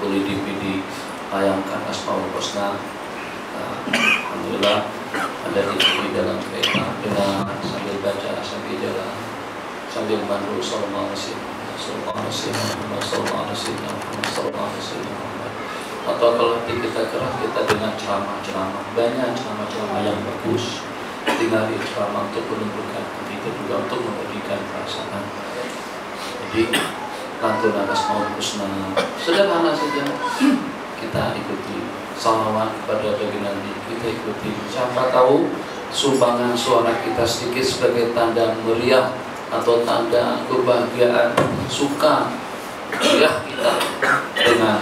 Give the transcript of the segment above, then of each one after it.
beli DVD, tayangkan Asmaul Husna. Alhamdulillah ada di dalam kereta dengan sambil baca, sambil jalan, sambil mandu sallallahu alaihi wasallam. Atau kalau kita keras, kita dengan ceramah-ceramah, banyak ceramah-ceramah yang bagus. Tinggal di ceramah untuk menumbuhkan, itu juga untuk memberikan perasaan. Jadi lantunan Asmaul Husna sederhana saja, kita ikuti. Salawat kepada baginda Nabi kita ikuti. Siapa tahu sumbangan suara kita sedikit sebagai tanda meriah atau tanda kebahagiaan, suka meriah kita dengan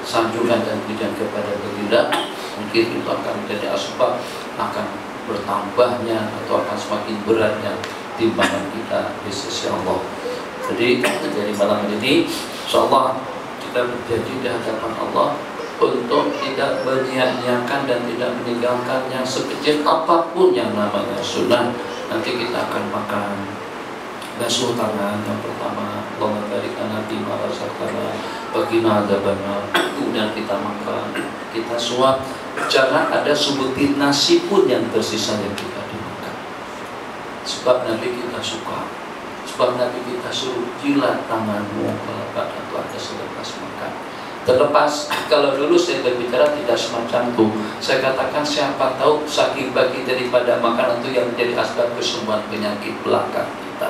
sanjungan dan pujian kepada baginda, mungkin itu akan menjadi asbab akan bertambahnya atau akan semakin beratnya timbangan kita di sisi Allah. Jadi dari malam ini insyaallah kita berjanji di hadapan Allah untuk tidak menyia-nyiakan dan tidak meninggalkan yang sekecil apapun yang namanya sunnah. Nanti kita akan makan, basuh tangan yang pertama, Allahumma barik lana fima razaqtana wa qina adzabannar. Kemudian kita makan, kita suap, jangan ada sebutir nasi pun yang tersisa yang kita dimakan. Sebab Nabi kita suka, sebab Nabi kita suruh jilat tanganmu kalau atau ada selepas makan. Terlepas kalau dulu saya berbicara tidak semacam itu, saya katakan siapa tahu saking bagi daripada makanan itu yang menjadi asbab kesembuhan penyakit belakang kita,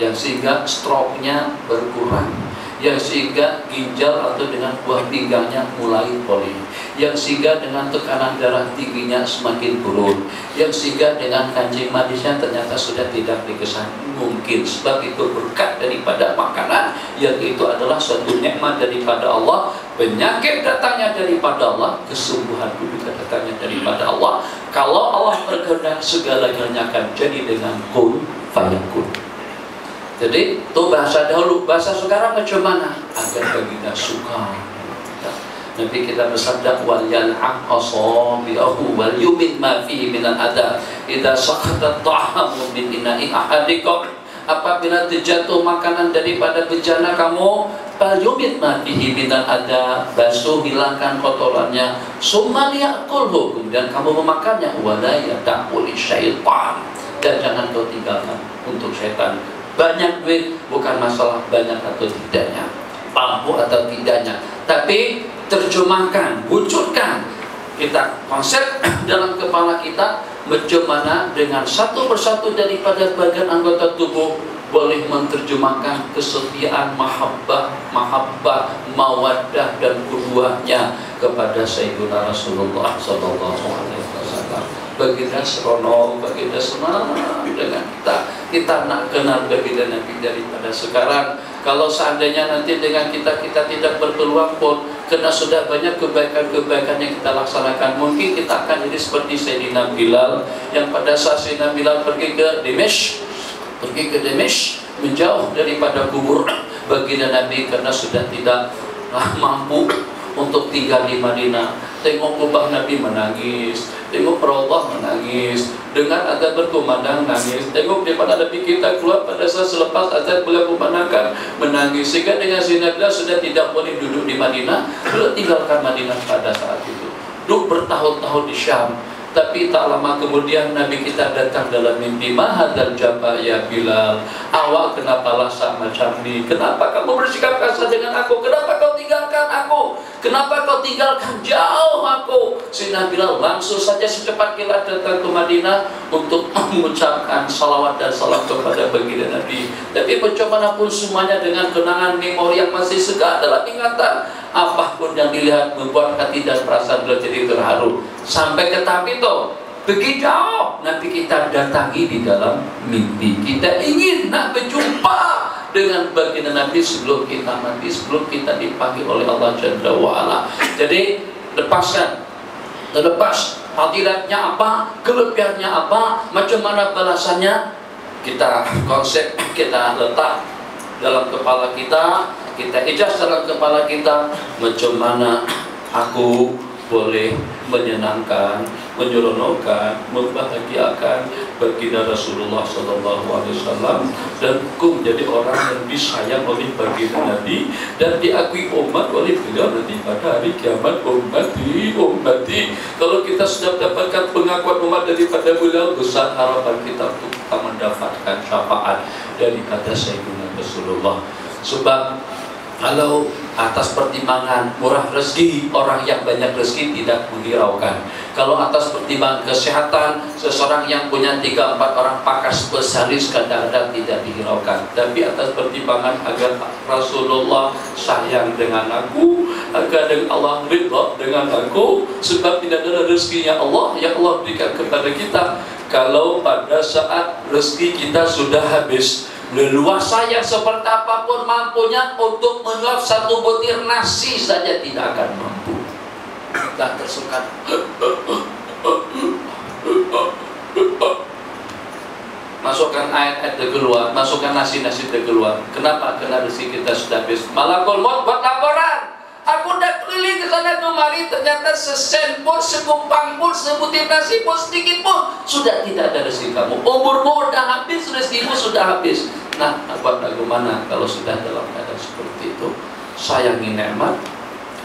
yang sehingga stroke-nya berkurang, yang sehingga ginjal atau dengan buah pinggangnya mulai pulih, yang sehingga dengan tekanan darah tingginya semakin turun, yang sehingga dengan kancing manisnya ternyata sudah tidak dikesan. Mungkin sebab itu berkat daripada makanan, yang itu adalah suatu nikmat daripada Allah. Penyakit datangnya daripada Allah, kesembuhan juga datangnya daripada Allah. Kalau Allah berkehendak, segalanya akan jadi dengan kun fayakun. Jadi itu bahasa dahulu, bahasa sekarang macam mana? Agar baginda suka. Nabi kita bersabda, wal yal'aq asabi'ahu wal yumin ma fihi minal adha idza saqata ta'amu min ina'i ahadikum. Apabila terjatuh makanan daripada bejana kamu, fal yumin ma fihi minal adha, basuh, hilangkan kotorannya, summa liya'kulhu, kemudian kamu memakannya, wala yada'u lisyaitan, dan jangan kau tinggalkan untuk syaitan. Banyak duit bukan masalah banyak atau tidaknya, mampu atau tidaknya, tapi terjemahkan, wujudkan kita konsep dalam kepala kita bagaimana dengan satu persatu daripada bagian anggota tubuh boleh menerjemahkan kesetiaan, mahabbah, mawaddah dan keduanya kepada Sayyidina Rasulullah sallallahu alaihi wasallam. Baginda seronok, baginda senang dengan kita nak kenal baginda Nabi daripada sekarang. Kalau seandainya nanti dengan kita tidak berpeluang pun, karena sudah banyak kebaikan-kebaikan yang kita laksanakan, mungkin kita akan jadi seperti Sayyidina Bilal, yang pada saat Sayyidina Bilal pergi ke Dimishq, menjauh daripada kubur baginda Nabi karena sudah tidak mampu untuk tinggal di Madinah. Tengok kubah Nabi menangis, tengok Raudhah menangis, dengan azan berkumandang nangis. Tengok daripada Nabi kita keluar pada saat selepas azan berkumandangkan menangis. Sehingga dengan Zainab sudah tidak boleh duduk di Madinah, beliau tinggalkan Madinah pada saat itu. Duduk bertahun-tahun di Syam. Tapi tak lama kemudian Nabi kita datang dalam mimpi, mahadzal jaba ya Bilal, awak kenapa lasak macam ni? Kenapa kamu bersikap kasar dengan aku? Kenapa kau tinggalkan aku? Kenapa kau tinggalkan jauh aku? Sayyidina Bilal langsung saja secepat kilat datang ke Madinah untuk mengucapkan salawat dan salam kepada baginda Nabi. Tapi bagaimanapun semuanya dengan kenangan memori yang masih segar dalam ingatan, apapun yang dilihat membuat hati dan perasaan beliau jadi terharu. Sampai ke tahap itu, begitu jauh Nabi kita datangi di dalam mimpi. Kita ingin nak berjumpa dengan baginda Nabi sebelum kita mati, sebelum kita dipanggil oleh Allah Jalla wa'ala. Jadi lepaskan, terlepas fadilatnya apa, kelebihannya apa, macam mana balasannya, kita konsep, kita letak dalam kepala kita, kita ijaz dalam kepala kita, macam mana aku boleh menyenangkan menyeronokkan, membahagiakan baginda Rasulullah SAW, dan hukum menjadi orang yang disayang oleh baginda Nabi dan diakui umat oleh beliau nanti pada hari kiamat. Ummati. Kalau kita sudah mendapatkan pengakuan umat daripada beliau, besar harapan kita untuk kita mendapatkan syafaat daripada Sayyidina Rasulullah. Sebab kalau atas pertimbangan murah rezeki, orang yang banyak rezeki tidak menghiraukan. Kalau atas pertimbangan kesehatan, seseorang yang punya 3-4 orang pakar spesialis kadang-kadang tidak dihiraukan. Tapi atas pertimbangan agar Rasulullah sayang dengan aku, agar Allah ridha dengan aku, sebab tidak ada rezekinya Allah yang Allah berikan kepada kita. Kalau pada saat rezeki kita sudah habis, leluasa yang seperti apapun mampunya untuk menyuap 1 butir nasi saja tidak akan mampu. Dan tersukat. Masukkan air keluar, masukkan nasi keluar. Kenapa? Karena rezeki kita sudah habis. Malakul maut buat laporan. Aku udah keliling ke sana kemari, ternyata sesen pun, segumpang pun, sebutir nasi pun, sedikit pun sudah tidak ada rezeki kamu. Umurmu udah habis, rezekimu sudah habis. Nah, buat bagaimana kalau sudah dalam keadaan seperti itu? Sayangi nikmat,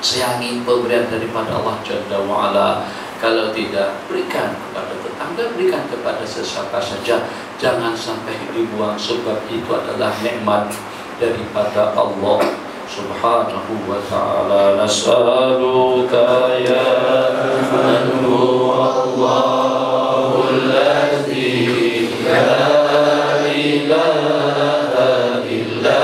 sayangi pemberian daripada Allah Jalla wa'ala. Kalau tidak, berikan kepada tetangga, berikan kepada sesiapa saja. Jangan sampai dibuang, sebab itu adalah nikmat daripada Allah Subhanahu wa ta'ala. Nas'aluka ya man huwa Allahul ladzi la ilaha illa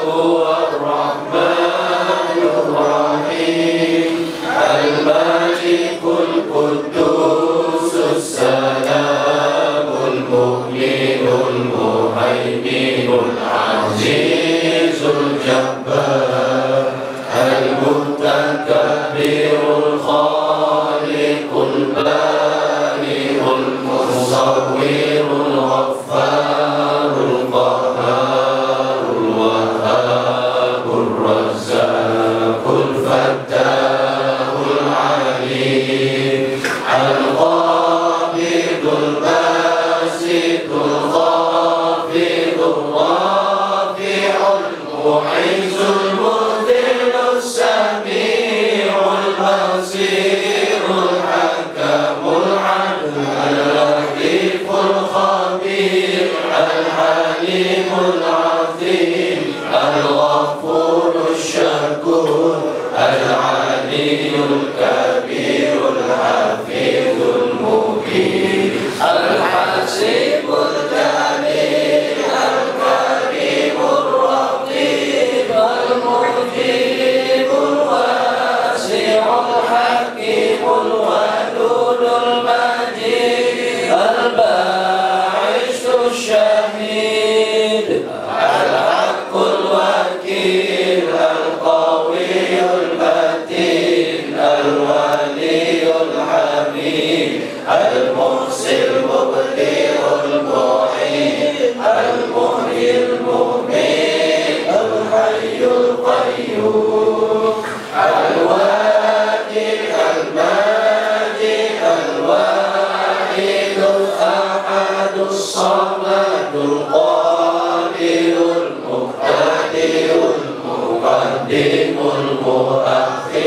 huwa ar-rahmanur rahim, al-malikul quddusus salamul mu'minul muhaiminul azizul jabbar, al-mutakabbirul khaliqul bari'ul musawwirul ghaffarul qahharul wahhabur razzaqul fattahul alim, al-qabidul basitul khafidul rafi'ul mu'izzul mudhillus sami'ul basirul hakamul adl, al-latiful khabir, al-halimul azim, al-ghafurus syakur, al-aliyul kabirul hafizul mubin, al-hasibul jalil, al-karimur raqib, al-mujibul wasi'ul hakimul wadudul majid, al-ba'isul syahid, al-haqqul wakil, al-qawiyul matin, al-waliyul hamid, al-muhsil mubdi'ul mu'in, al-muhyil mumit, al-hayyul qayyum, al-wajid, al-majid, al-wahidul ahadus samadul qadirul muqtadirul muqaddimul muakhir